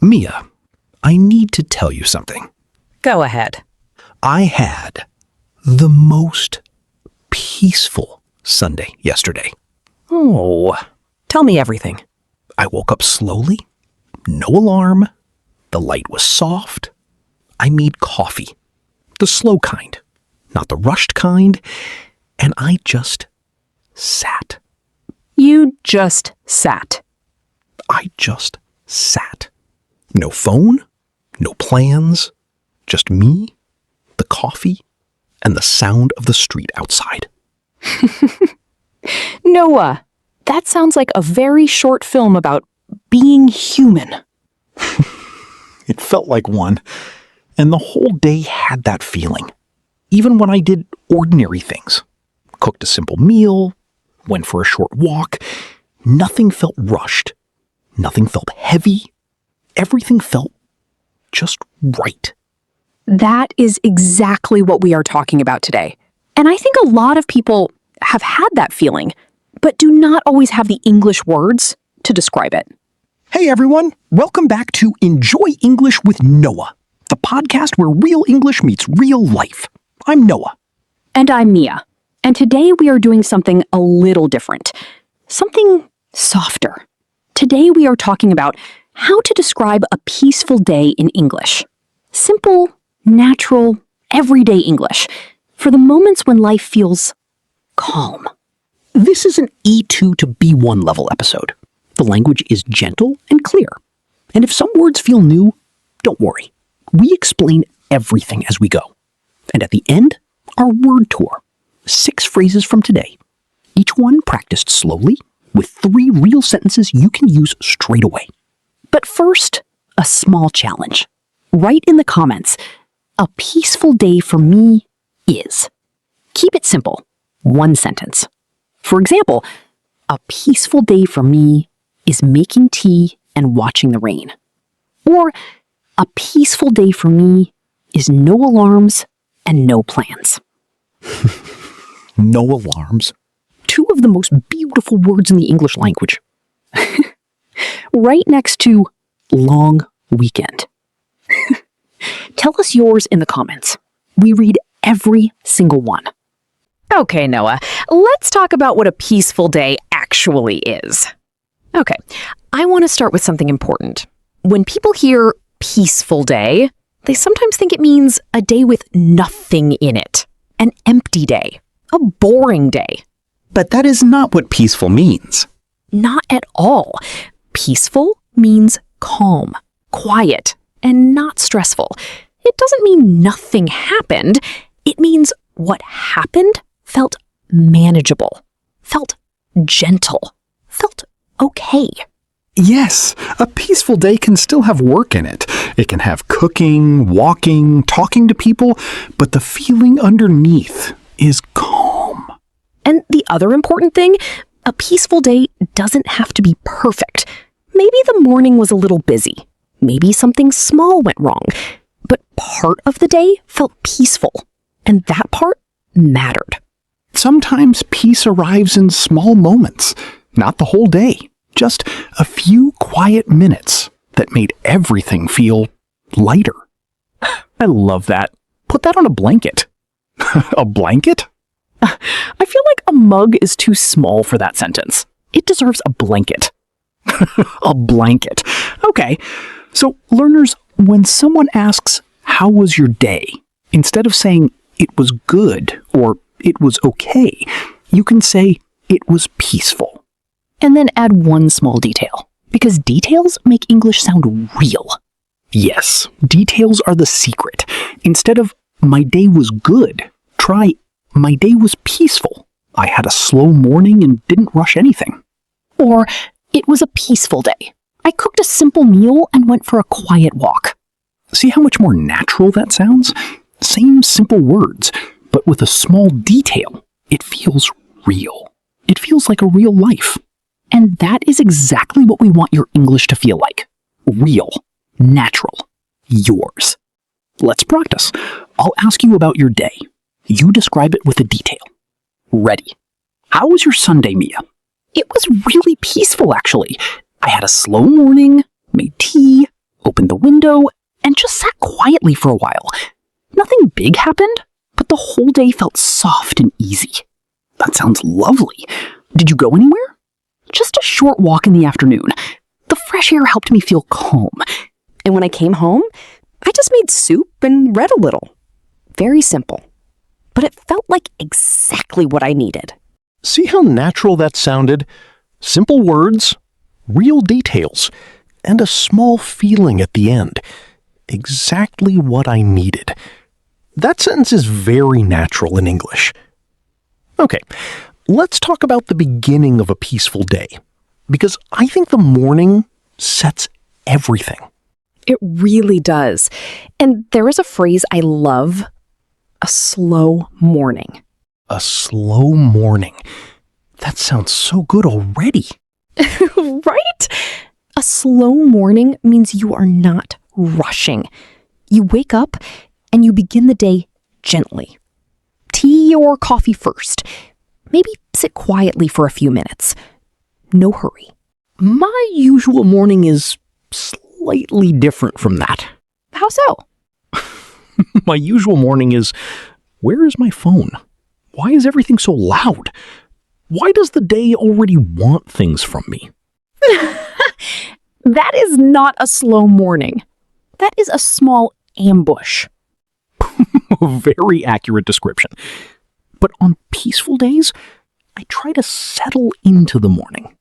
Mia, I need to tell you something. Go ahead. I had the most peaceful Sunday yesterday. Oh, tell me everything. I woke up slowly, no alarm, the light was soft. I made coffee, the slow kind, not the rushed kind, and I just sat. You just sat. I just sat. No phone, no plans, just me, the coffee, and the sound of the street outside. Noah, that sounds like a very short film about being human. It felt like one, and the whole day had that feeling. Even when I did ordinary things, cooked a simple meal, went for a short walk, nothing felt rushed. Nothing felt heavy. Everything felt just right. That is exactly what we are talking about today. And I think a lot of people have had that feeling, but do not always have the English words to describe it. Hey everyone, welcome back to Enjoy English with Noah, the podcast where real English meets real life. I'm Noah. And I'm Mia. And today we are doing something a little different. Something softer. Today we are talking about how to describe a peaceful day in English. Simple, natural, everyday English for the moments when life feels calm. This is an E2 to B1 level episode. The language is gentle and clear. And if some words feel new, don't worry. We explain everything as we go. And at the end, our word tour. 6 phrases from today. Each one practiced slowly, with 3 real sentences you can use straight away. But first, a small challenge. Write in the comments, a peaceful day for me is. Keep it simple, 1 sentence. For example, a peaceful day for me is making tea and watching the rain. Or, a peaceful day for me is no alarms and no plans. No alarms. 2 of the most beautiful words in the English language. Right next to long weekend. Tell us yours in the comments. We read every single one. Okay, Noah, let's talk about what a peaceful day actually is. Okay, I want to start with something important. When people hear peaceful day, they sometimes think it means a day with nothing in it, an empty day, a boring day. But that is not what peaceful means. Not at all. Peaceful means calm, quiet, and not stressful. It doesn't mean nothing happened. It means what happened felt manageable, felt gentle, felt okay. Yes, a peaceful day can still have work in it. It can have cooking, walking, talking to people, but the feeling underneath is calm. And the other important thing, a peaceful day doesn't have to be perfect. Maybe the morning was a little busy. Maybe something small went wrong. But part of the day felt peaceful, and that part mattered. Sometimes peace arrives in small moments, not the whole day. Just a few quiet minutes that made everything feel lighter. I love that. Put that on a blanket. A blanket? I feel like a mug is too small for that sentence. It deserves a blanket. A blanket. Okay. So, learners, when someone asks, "How was your day?" instead of saying, "It was good" or "It was okay," you can say, "It was peaceful." And then add one small detail, because details make English sound real. Yes, details are the secret. Instead of, "My day was good," try, "My day was peaceful. I had a slow morning and didn't rush anything." Or, "It was a peaceful day. I cooked a simple meal and went for a quiet walk." See how much more natural that sounds? Same simple words, but with a small detail. It feels real. It feels like a real life. And that is exactly what we want your English to feel like. Real. Natural. Yours. Let's practice. I'll ask you about your day. You describe it with a detail. Ready. How was your Sunday, Mia? It was really peaceful, actually. I had a slow morning, made tea, opened the window and just sat quietly for a while. Nothing big happened, but the whole day felt soft and easy. That sounds lovely. Did you go anywhere? Just a short walk in the afternoon. The fresh air helped me feel calm. And when I came home, I just made soup and read a little. Very simple. But it felt like exactly what I needed. See how natural that sounded? Simple words, real details, and a small feeling at the end. Exactly what I needed. That sentence is very natural in English. Okay, let's talk about the beginning of a peaceful day, because I think the morning sets everything. It really does. And there is a phrase I love, a slow morning. A slow morning. That sounds so good already. Right? A slow morning means you are not rushing. You wake up and you begin the day gently. Tea or coffee first. Maybe sit quietly for a few minutes. No hurry. My usual morning is slightly different from that. How so? My usual morning is, where is my phone? Why is everything so loud? Why does the day already want things from me? That is not a slow morning. That is a small ambush. A very accurate description. But on peaceful days, I try to settle into the morning.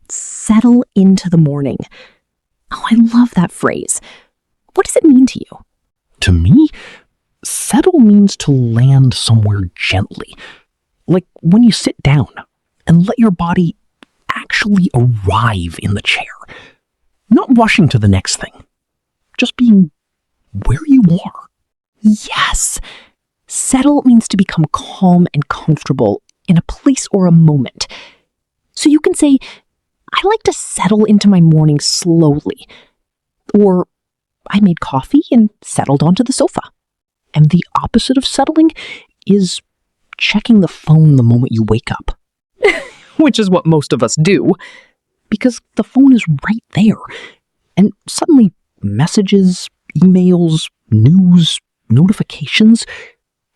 Settle into the morning. Oh, I love that phrase. What does it mean to you? To me, settle means to land somewhere gently. Like when you sit down and let your body actually arrive in the chair. Not rushing to the next thing. Just being where you are. Yes. Settle means to become calm and comfortable in a place or a moment. So you can say, I like to settle into my morning slowly. Or, I made coffee and settled onto the sofa. And the opposite of settling is checking the phone the moment you wake up. Which is what most of us do. Because the phone is right there. And suddenly, messages, emails, news, notifications,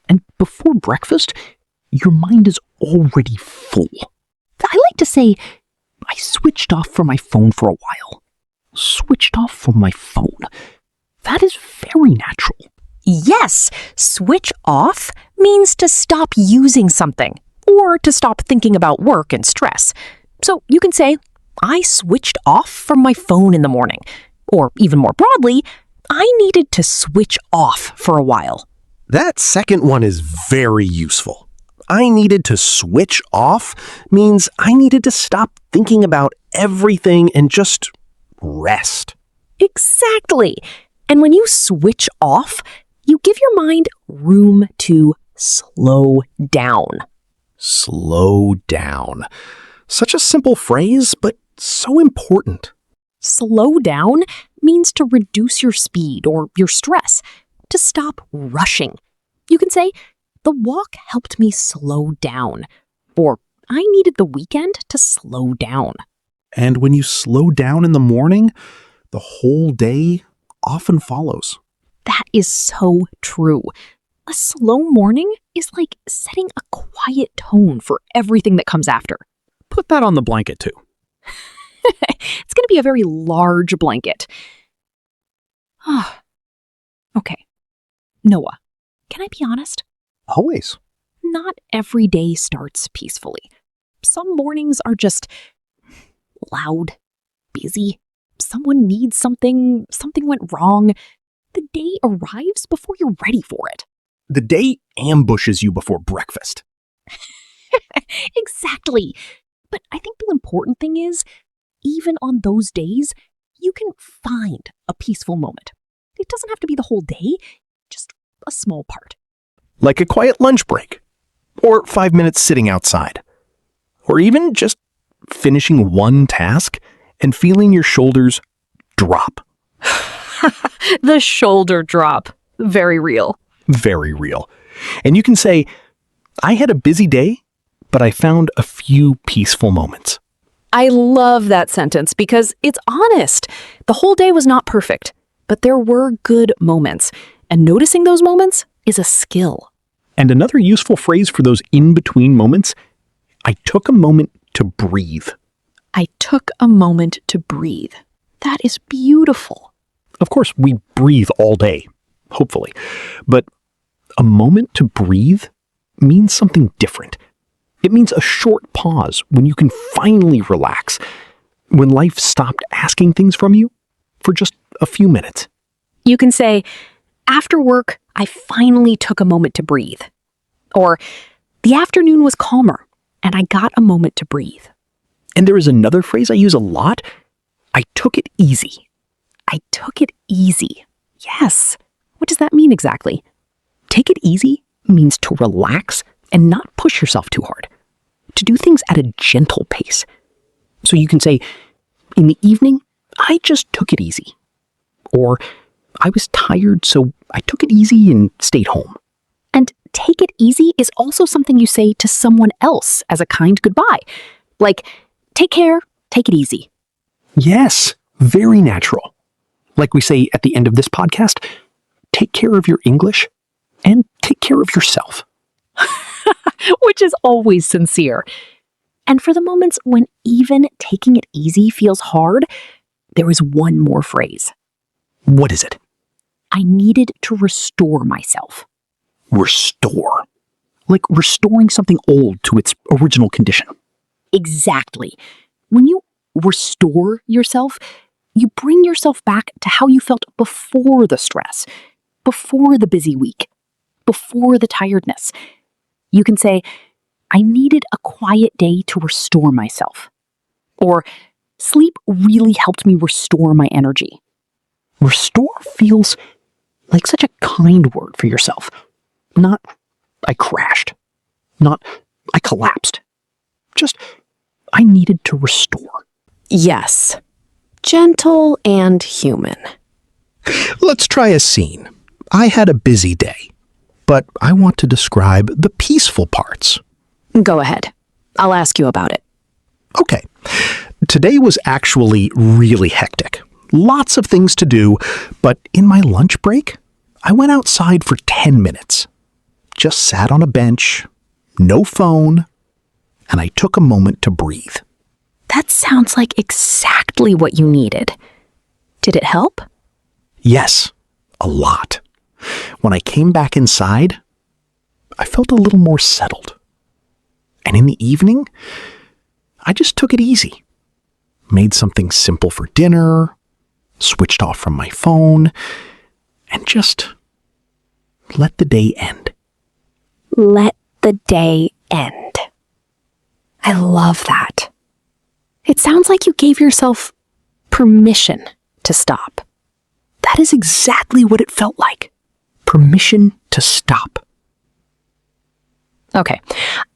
and before breakfast, your mind is already full. I like to say, I switched off from my phone for a while. Switched off from my phone. That is very natural. Yes, switch off means to stop using something or to stop thinking about work and stress. So you can say, I switched off from my phone in the morning. Or even more broadly, I needed to switch off for a while. That second one is very useful. I needed to switch off means I needed to stop thinking about everything and just rest. Exactly. And when you switch off, you give your mind room to slow down. Slow down. Such a simple phrase, but so important. Slow down means to reduce your speed or your stress, to stop rushing. You can say, the walk helped me slow down, or I needed the weekend to slow down. And when you slow down in the morning, the whole day often follows. That is so true. A slow morning is like setting a quiet tone for everything that comes after. Put that on the blanket too. It's going to be a very large blanket. Okay. Noah, can I be honest? Always. Not every day starts peacefully. Some mornings are just loud, busy. Someone needs something went wrong. The day arrives before you're ready for it. The day ambushes you before breakfast. Exactly. But I think the important thing is, even on those days, you can find a peaceful moment. It doesn't have to be the whole day, just a small part. Like a quiet lunch break, or 5 minutes sitting outside, or even just finishing one task and feeling your shoulders drop. The shoulder drop. Very real. Very real. And you can say, I had a busy day, but I found a few peaceful moments. I love that sentence because it's honest. The whole day was not perfect, but there were good moments, and noticing those moments is a skill. And another useful phrase for those in-between moments, I took a moment to breathe. I took a moment to breathe. That is beautiful. Of course, we breathe all day, hopefully. But a moment to breathe means something different. It means a short pause when you can finally relax, when life stopped asking things from you for just a few minutes. You can say, after work, I finally took a moment to breathe. Or, the afternoon was calmer, and I got a moment to breathe. And there is another phrase I use a lot. I took it easy. I took it easy. Yes. What does that mean exactly? Take it easy means to relax and not push yourself too hard. To do things at a gentle pace. So you can say, in the evening, I just took it easy. Or, I was tired, so I took it easy and stayed home. And take it easy is also something you say to someone else as a kind goodbye. Like, take care, take it easy. Yes, very natural. Like we say at the end of this podcast, take care of your English and take care of yourself. Which is always sincere. And for the moments when even taking it easy feels hard, there is one more phrase. What is it? I needed to restore myself. Restore. Like restoring something old to its original condition. Exactly. When you restore yourself, you bring yourself back to how you felt before the stress, before the busy week, before the tiredness. You can say, I needed a quiet day to restore myself. Or, sleep really helped me restore my energy. Restore feels like such a kind word for yourself. Not, I crashed. Not, I collapsed. Just, I needed to restore. Yes. Gentle and human. Let's try a scene. I had a busy day, but I want to describe the peaceful parts. Go ahead. I'll ask you about it. Okay. Today was actually really hectic. Lots of things to do, but in my lunch break, I went outside for 10 minutes. Just sat on a bench, no phone, and I took a moment to breathe. That sounds like exactly what you needed. Did it help? Yes, a lot. When I came back inside, I felt a little more settled. And in the evening, I just took it easy. Made something simple for dinner, switched off from my phone, and just let the day end. Let the day end. I love that. It sounds like you gave yourself permission to stop. That is exactly what it felt like. Permission to stop. Okay,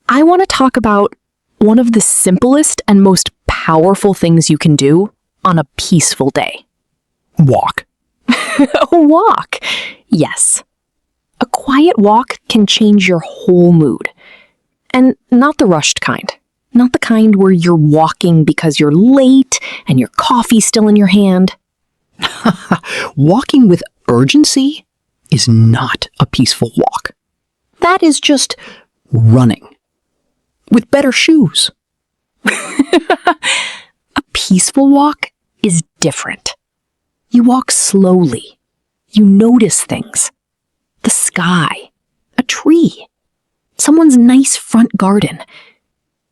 I want to talk about one of the simplest and most powerful things you can do on a peaceful day. Walk. A walk. Yes. A quiet walk can change your whole mood. And not the rushed kind. Not the kind where you're walking because you're late and your coffee's still in your hand. Walking with urgency is not a peaceful walk. That is just running. With better shoes. A peaceful walk is different. You walk slowly. You notice things. The sky. A tree. Someone's nice front garden.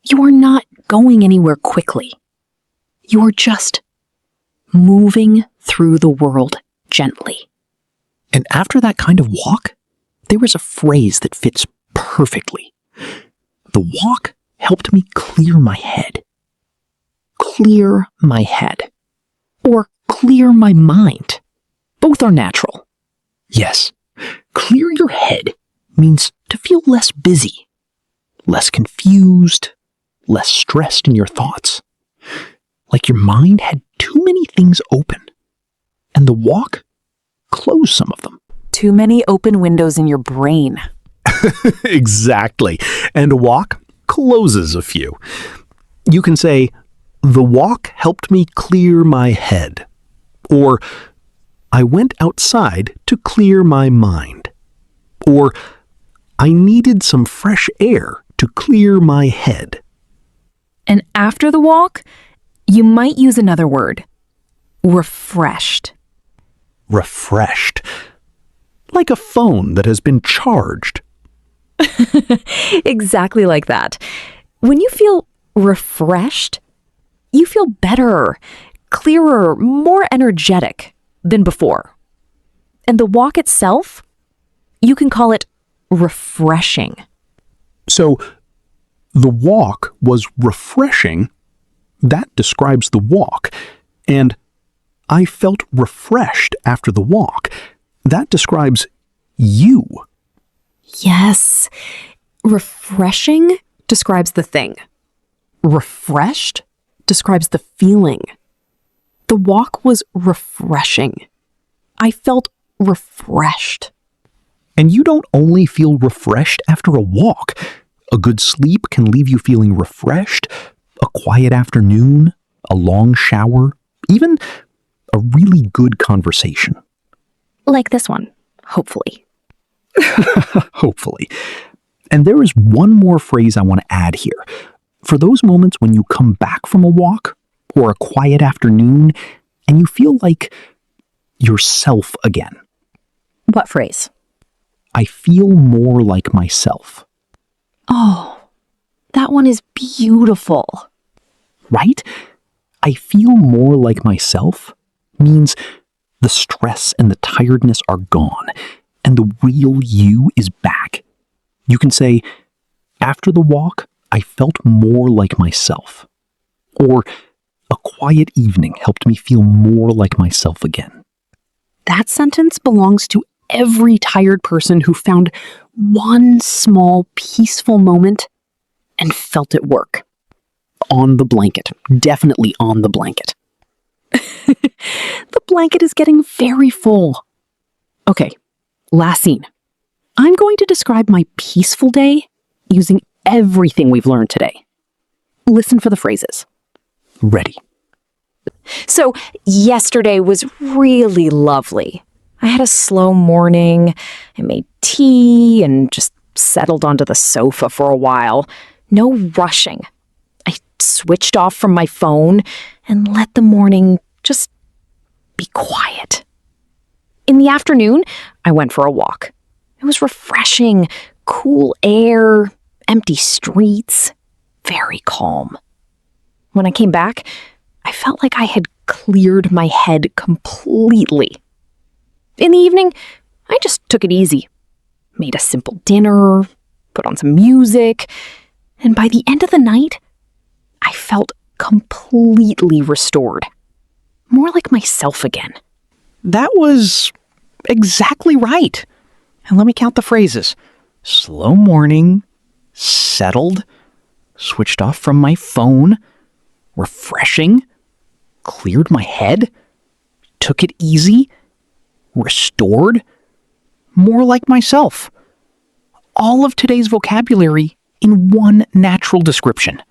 You are not going anywhere quickly. You are just moving through the world gently. And after that kind of walk, there is a phrase that fits perfectly. The walk helped me clear my head. Clear my head. Or clear my mind. Both are natural. Yes, clear your head means to feel less busy, less confused, less stressed in your thoughts. Like your mind had too many things open, and the walk closed some of them. Too many open windows in your brain. Exactly. And a walk closes a few. You can say, the walk helped me clear my head. Or, I went outside to clear my mind. Or, I needed some fresh air to clear my head. And after the walk, you might use another word. Refreshed. Refreshed. Like a phone that has been charged. Exactly like that. When you feel refreshed, you feel better, clearer, more energetic than before. And the walk itself, you can call it refreshing. So, the walk was refreshing. That describes the walk. And I felt refreshed after the walk. That describes you. Yes. Refreshing describes the thing. Refreshed describes the feeling. The walk was refreshing. I felt refreshed. And you don't only feel refreshed after a walk. A good sleep can leave you feeling refreshed. A quiet afternoon, a long shower, even a really good conversation. Like this one, hopefully. Hopefully. And there is one more phrase I want to add here. For those moments when you come back from a walk or a quiet afternoon and you feel like yourself again. What phrase? I feel more like myself. Oh, that one is beautiful. Right? I feel more like myself means the stress and the tiredness are gone and the real you is back. You can say, after the walk, I felt more like myself. Or, a quiet evening helped me feel more like myself again. That sentence belongs to every tired person who found one small peaceful moment and felt it work. On the blanket. Definitely on the blanket. The blanket is getting very full. Okay, last scene. I'm going to describe my peaceful day using everything we've learned today. Listen for the phrases. Ready. So, yesterday was really lovely. I had a slow morning. I made tea and just settled onto the sofa for a while. No rushing. I switched off from my phone and let the morning just be quiet. In the afternoon, I went for a walk. It was refreshing, cool air, empty streets, very calm. When I came back, I felt like I had cleared my head completely. In the evening, I just took it easy. Made a simple dinner, put on some music, and by the end of the night, I felt completely restored. More like myself again. That was exactly right. And let me count the phrases. Slow morning, settled, switched off from my phone, refreshing, cleared my head, took it easy, restored, more like myself. All of today's vocabulary in one natural description.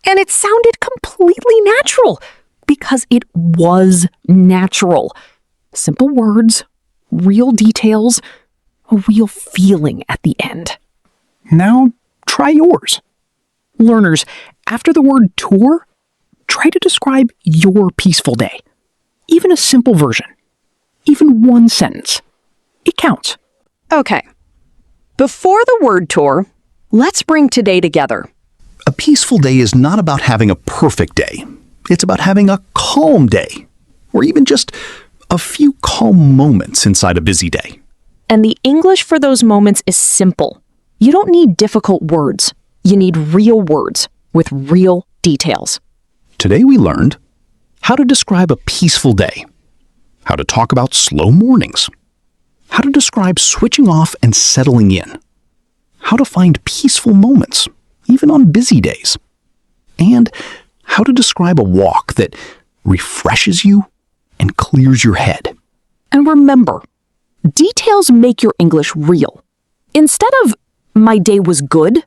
And it sounded completely natural because it was natural. Simple words, real details, a real feeling at the end. Now, try yours. Learners, after the word tour, try to describe your peaceful day. Even a simple version. Even one sentence. It counts. Okay. Before the word tour, let's bring today together. A peaceful day is not about having a perfect day. It's about having a calm day, or even just a few calm moments inside a busy day. And the English for those moments is simple. You don't need difficult words. You need real words with real details. Today we learned how to describe a peaceful day, how to talk about slow mornings, how to describe switching off and settling in, how to find peaceful moments, even on busy days, and how to describe a walk that refreshes you and clears your head. And remember, details make your English real. Instead of, my day was good,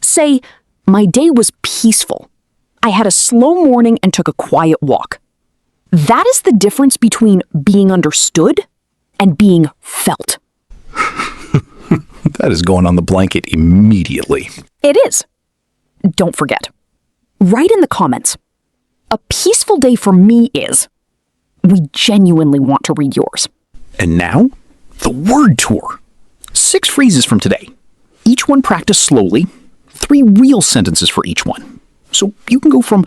say, my day was peaceful. I had a slow morning and took a quiet walk. That is the difference between being understood and being felt. That is going on the blanket immediately. It is. Don't forget. Write in the comments. A peaceful day for me is. We genuinely want to read yours. And now, the word tour. 6 phrases from today. Each one practiced slowly. 3 real sentences for each one. So you can go from,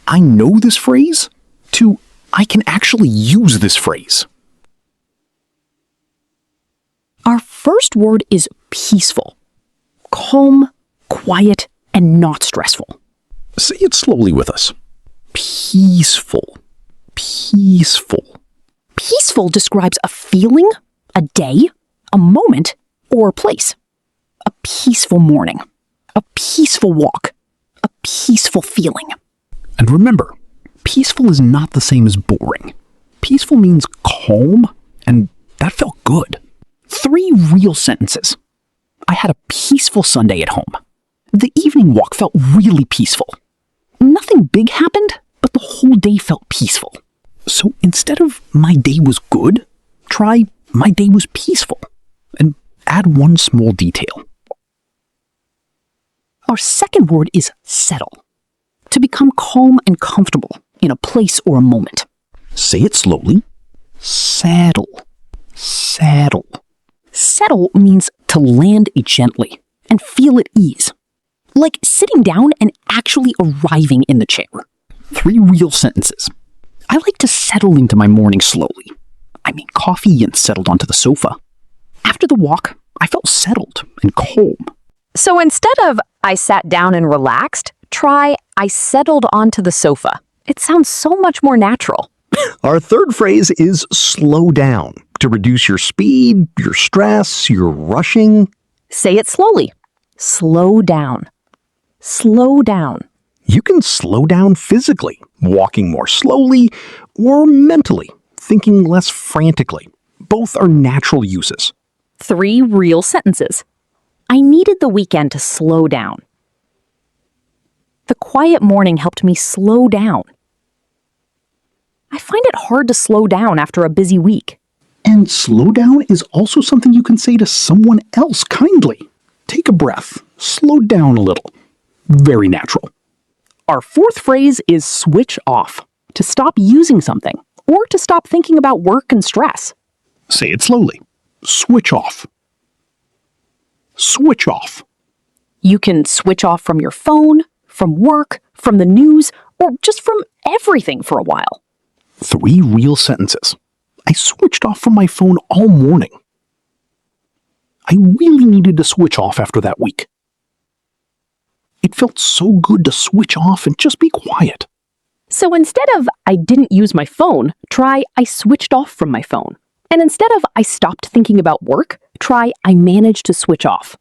I know this phrase, to, I can actually use this phrase. Our first word is peaceful. Calm, quiet, and not stressful. Say it slowly with us. Peaceful. Peaceful. Peaceful describes a feeling, a day, a moment, or a place. A peaceful morning. A peaceful walk. A peaceful feeling. And remember, peaceful is not the same as boring. Peaceful means calm, and that felt good. 3 real sentences. I had a peaceful Sunday at home. The evening walk felt really peaceful. Nothing big happened, but the whole day felt peaceful. So instead of my day was good, try my day was peaceful. And add one small detail. Our second word is settle. To become calm and comfortable in a place or a moment. Say it slowly. Settle. Settle. Settle means to land gently and feel at ease. Like sitting down and actually arriving in the chair. 3 real sentences. I like to settle into my morning slowly. I made coffee and settled onto the sofa. After the walk, I felt settled and calm. So instead of I sat down and relaxed, try I settled onto the sofa. It sounds so much more natural. Our third phrase is slow down to reduce your speed, your stress, your rushing. Say it slowly. Slow down. Slow down. You can slow down physically, walking more slowly, or mentally, thinking less frantically. Both are natural uses. 3 real sentences. I needed the weekend to slow down. The quiet morning helped me slow down. I find it hard to slow down after a busy week. And slow down is also something you can say to someone else kindly. Take a breath. Slow down a little. Very natural. Our fourth phrase is switch off. To stop using something or to stop thinking about work and stress. Say it slowly. Switch off. Switch off. You can switch off from your phone, from work, from the news, or just from everything for a while. 3 real sentences. I switched off from my phone all morning. I really needed to switch off after that week. It felt so good to switch off and just be quiet. So instead of I didn't use my phone, try I switched off from my phone. And instead of I stopped thinking about work, try I managed to switch off.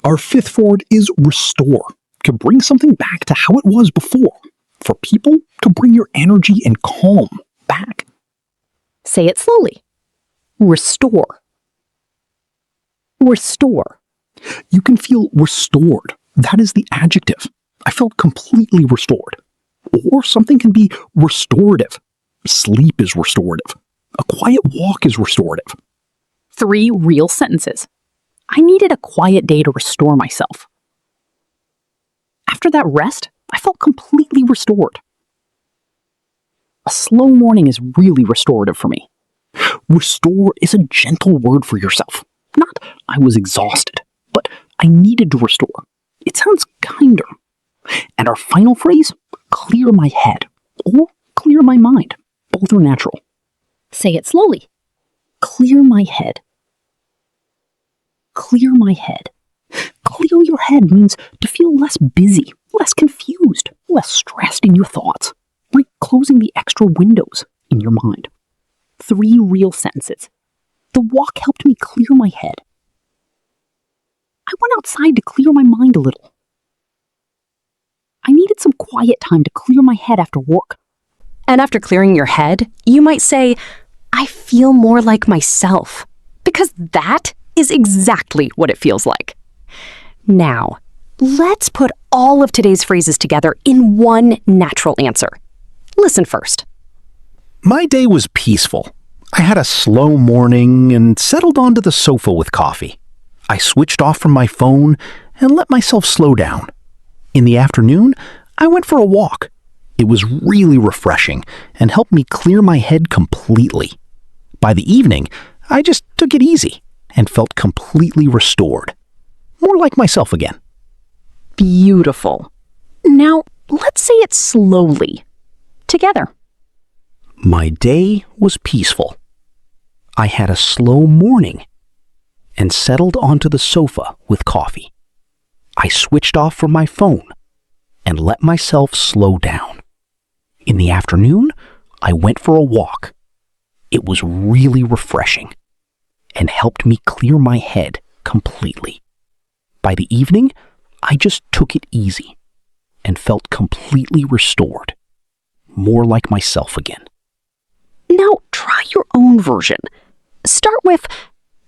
Our 5th word is restore, to bring something back to how it was before. For people to bring your energy and calm back. Say it slowly. Restore. Restore. You can feel restored. That is the adjective. I felt completely restored. Or something can be restorative. Sleep is restorative. A quiet walk is restorative. 3 real sentences. I needed a quiet day to restore myself. After that rest, I felt completely restored. A slow morning is really restorative for me. Restore is a gentle word for yourself. Not, I was exhausted, but I needed to restore. It sounds kinder. And our final phrase, clear my head or clear my mind. Both are natural. Say it slowly. Clear my head. Clear my head. Clear your head means to feel less busy, less confused, less stressed in your thoughts, like closing the extra windows in your mind. 3 real sentences. The walk helped me clear my head. I went outside to clear my mind a little. I needed some quiet time to clear my head after work. And after clearing your head, you might say, I feel more like myself. Because that is exactly what it feels like. Now, let's put all of today's phrases together in one natural answer. Listen first. My day was peaceful. I had a slow morning and settled onto the sofa with coffee. I switched off from my phone and let myself slow down. In the afternoon, I went for a walk. It was really refreshing and helped me clear my head completely. By the evening, I just took it easy and felt completely restored. More like myself again. Beautiful. Now, let's say it slowly. Together. My day was peaceful. I had a slow morning and settled onto the sofa with coffee. I switched off from my phone and let myself slow down. In the afternoon, I went for a walk. It was really refreshing and helped me clear my head completely. By the evening, I just took it easy and felt completely restored, more like myself again. Now, try your own version. Start with,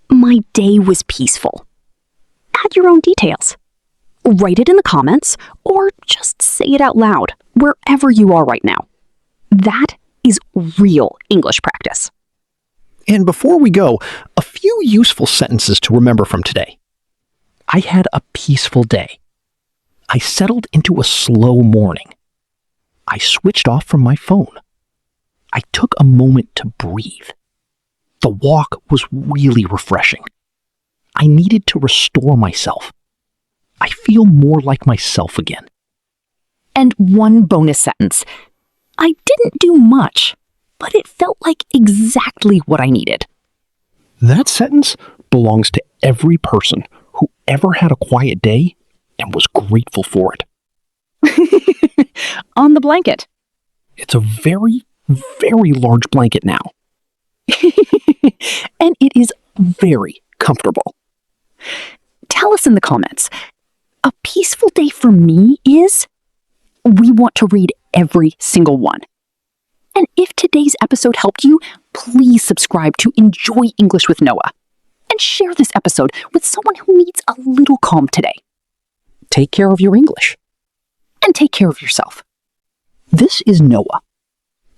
my day was peaceful. Add your own details. Write it in the comments, or just say it out loud, wherever you are right now. That is real English practice. And before we go, a few useful sentences to remember from today. I had a peaceful day. I settled into a slow morning. I switched off from my phone. I took a moment to breathe. The walk was really refreshing. I needed to restore myself. I feel more like myself again. And one bonus sentence. I didn't do much, but it felt like exactly what I needed. That sentence belongs to every person who ever had a quiet day and was grateful for it. On the blanket. It's a very, very large blanket now. And it is Very comfortable. Tell us in the comments. A peaceful day for me is... We want to read every single one. And if today's episode helped you, please subscribe to Enjoy English with Noah. And share this episode with someone who needs a little calm today. Take care of your English. And take care of yourself. This is Noah.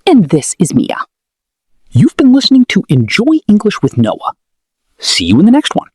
And this is Mia. You've been listening to Enjoy English with Noah. See you in the next one.